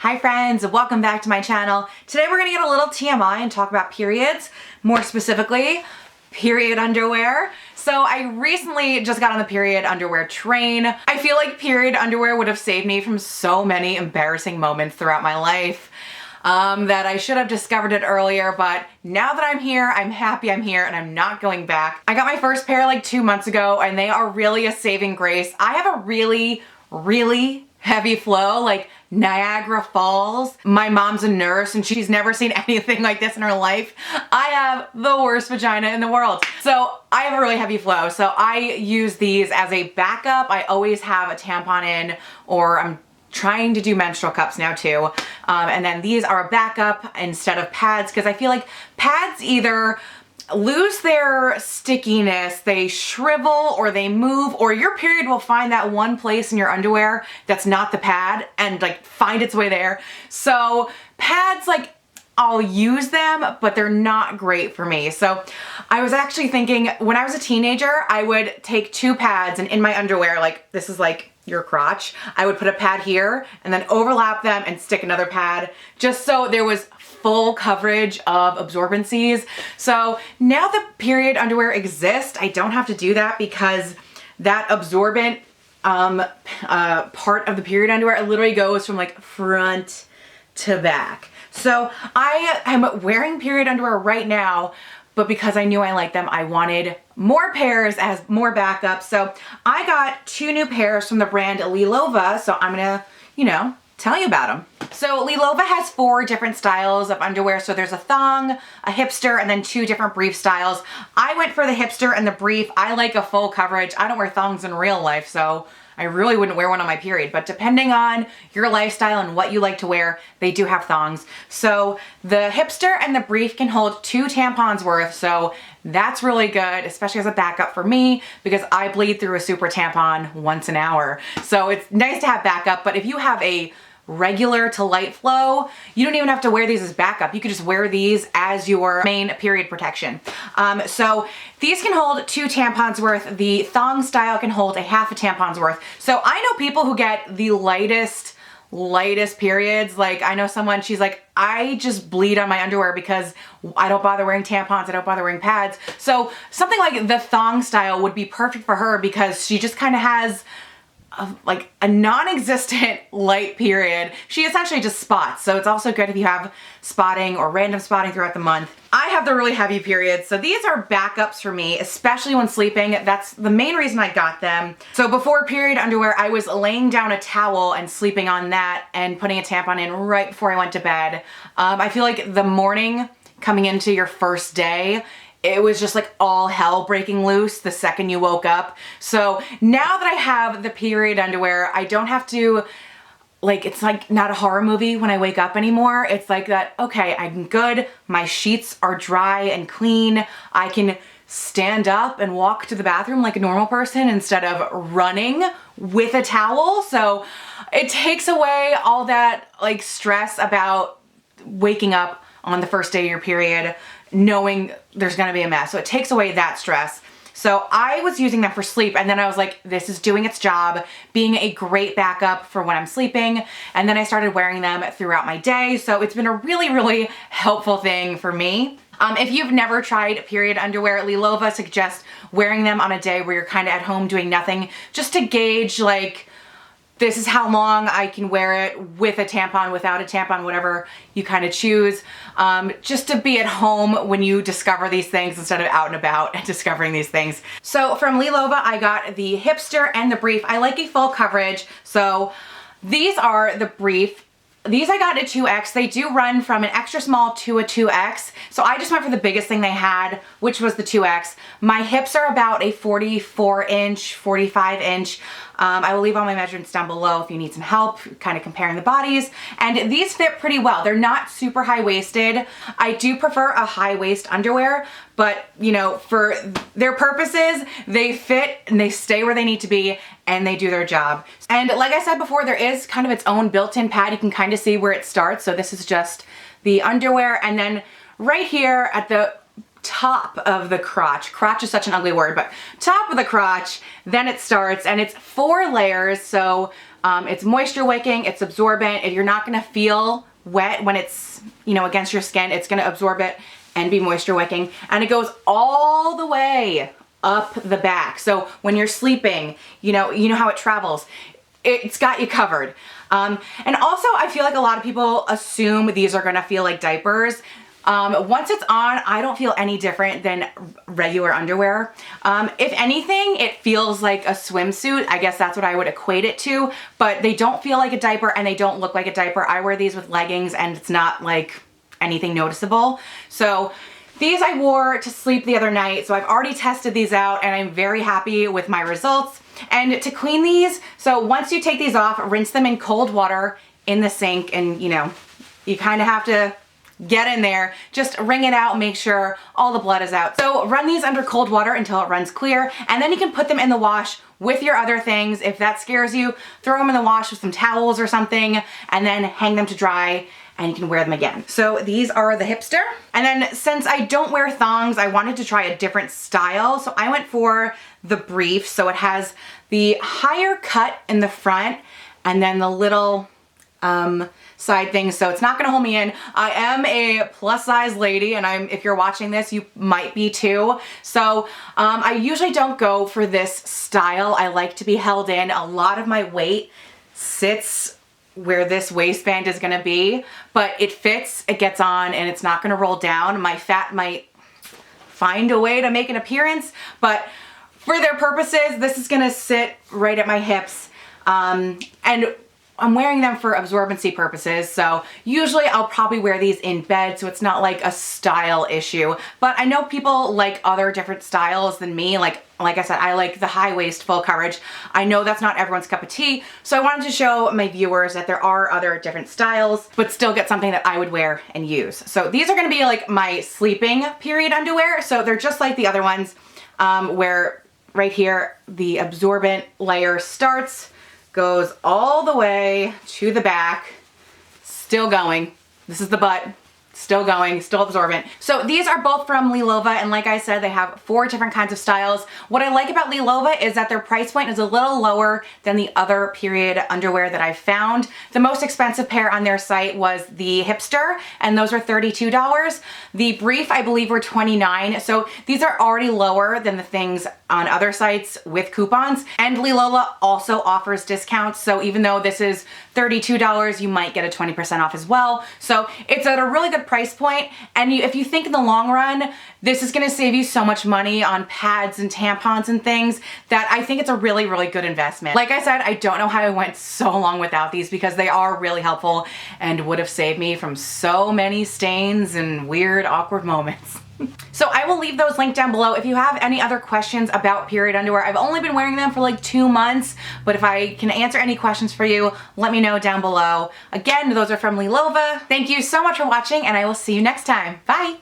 Hi friends, welcome back to my channel. Today we're gonna get a little TMI and talk about periods, more specifically, period underwear. So I recently just got on the period underwear train. I feel like period underwear would have saved me from so many embarrassing moments throughout my life. That I should have discovered it earlier, but now that I'm here, I'm happy I'm here and I'm not going back. I got my first pair like 2 months ago and they are really a saving grace. I have a really heavy flow, like Niagara Falls. My mom's a nurse and she's never seen anything like this in her life. I have the worst vagina in the world. So I have a really heavy flow. So I use these as a backup. I always have a tampon in, or I'm trying to do menstrual cups now too. And then these are a backup instead of pads, because I feel like pads either lose their stickiness, they shrivel or they move, or your period will find that one place in your underwear that's not the pad and like find its way there. So pads, like, I'll use them, but they're not great for me. So I was actually thinking when I was a teenager, I would take 2 pads and in my underwear, like this is like your crotch, I would put a pad here and then overlap them and stick another pad just so there was full coverage of absorbencies. So now the period underwear exists, I don't have to do that because that absorbent part of the period underwear literally goes from like front to back. So I am wearing period underwear right now, but because I knew I liked them, I wanted more pairs as more backup. So I got 2 new pairs from the brand Lilova. So I'm gonna, tell you about them. So Lilova has 4 different styles of underwear. So there's a thong, a hipster, and then 2 different brief styles. I went for the hipster and the brief. I like a full coverage. I don't wear thongs in real life, so I really wouldn't wear one on my period, but depending on your lifestyle and what you like to wear, they do have thongs. So the hipster and the brief can hold 2 tampons worth, so that's really good, especially as a backup for me because I bleed through a super tampon once an hour. So it's nice to have backup, but if you have a regular to light flow, you don't even have to wear these as backup. You could just wear these as your main period protection. So these can hold 2 tampons worth. The thong style can hold a half a tampon's worth. So I know people who get the lightest periods. Like I know someone, she's like, I just bleed on my underwear because I don't bother wearing tampons, I don't bother wearing pads. So something like the thong style would be perfect for her because she just kind of has like a non-existent light period. She essentially just spots. So it's also good if you have spotting or random spotting throughout the month. I have the really heavy periods. So these are backups for me, especially when sleeping. That's the main reason I got them. So before period underwear, I was laying down a towel and sleeping on that and putting a tampon in right before I went to bed. I feel like the morning coming into your first day, it was just like all hell breaking loose the second you woke up. So now that I have the period underwear, I don't have to, like, it's like not a horror movie when I wake up anymore. It's like that, okay, I'm good. My sheets are dry and clean. I can stand up and walk to the bathroom like a normal person instead of running with a towel. So it takes away all that like stress about waking up on the first day of your period knowing there's gonna be a mess. So it takes away that stress. So I was using them for sleep and then I was like, this is doing its job, being a great backup for when I'm sleeping. And then I started wearing them throughout my day. So it's been a really helpful thing for me. If you've never tried period underwear, Lilova suggests wearing them on a day where you're kind of at home doing nothing, just to gauge like, this is how long I can wear it with a tampon, without a tampon, whatever you kind of choose. Just to be at home when you discover these things instead of out and about and discovering these things. So from Lilova, I got the hipster and the brief. I like a full coverage. So these are the brief. These I got in a 2X. They do run from an extra small to a 2X. So I just went for the biggest thing they had, which was the 2X. My hips are about a 44 inch, 45 inch. I will leave all my measurements down below if you need some help kind of comparing the bodies. And these fit pretty well. They're not super high-waisted. I do prefer a high-waist underwear, but for their purposes, they fit and they stay where they need to be and they do their job. And like I said before, there is kind of its own built-in pad. You can kind of see where it starts. So this is just the underwear, and then right here at the top of the crotch. Crotch is such an ugly word, but top of the crotch, then it starts, and it's 4 layers. So It's moisture wicking, it's absorbent. If you're not gonna feel wet when it's, you know, against your skin, it's gonna absorb it and be moisture wicking. And it goes all the way up the back. So when you're sleeping, you know how it travels. It's got you covered. And also I feel like a lot of people assume these are gonna feel like diapers. Once it's on, I don't feel any different than regular underwear. If anything, it feels like a swimsuit. I guess that's what I would equate it to, but they don't feel like a diaper and they don't look like a diaper. I wear these with leggings and it's not like anything noticeable. So these I wore to sleep the other night. So I've already tested these out and I'm very happy with my results. And to clean these, so once you take these off, rinse them in cold water in the sink, and you know, you kind of have to get in there, just wring it out, make sure all the blood is out. So run these under cold water until it runs clear, and then you can put them in the wash with your other things. If that scares you, throw them in the wash with some towels or something, and then hang them to dry, and you can wear them again. So these are the hipster. And then since I don't wear thongs, I wanted to try a different style. So I went for the brief. So it has the higher cut in the front and then the little side things. So it's not gonna hold me in. I am a plus size lady, and if you're watching this, you might be too. So I usually don't go for this style. I like to be held in. A lot of my weight sits where this waistband is gonna be, but it fits, it gets on, and it's not gonna roll down. My fat might find a way to make an appearance, but for their purposes, this is gonna sit right at my hips. And I'm wearing them for absorbency purposes, so usually I'll probably wear these in bed, so it's not like a style issue. But I know people like other different styles than me. Like I said, I like the high waist full coverage. I know that's not everyone's cup of tea, so I wanted to show my viewers that there are other different styles, but still get something that I would wear and use. So these are gonna be like my sleeping period underwear. So they're just like the other ones, where right here, the absorbent layer starts, goes all the way to the back, still going. This is the butt, still going, still absorbent. So these are both from Lilova, and like I said, they have 4 different kinds of styles. What I like about Lilova is that their price point is a little lower than the other period underwear that I've found. The most expensive pair on their site was the hipster, and those were $32. The brief, I believe, were $29. So these are already lower than the things on other sites with coupons. And Lilova also offers discounts. So even though this is $32, you might get a 20% off as well. So it's at a really good price point. And if you think in the long run, this is gonna save you so much money on pads and tampons and things, that I think it's a really, really good investment. Like I said, I don't know how I went so long without these, because they are really helpful and would have saved me from so many stains and weird, awkward moments. So I will leave those linked down below. If you have any other questions about period underwear, I've only been wearing them for like 2 months, but if I can answer any questions for you, let me know down below. Again, those are from Lilova. Thank you so much for watching, and I will see you next time. Bye.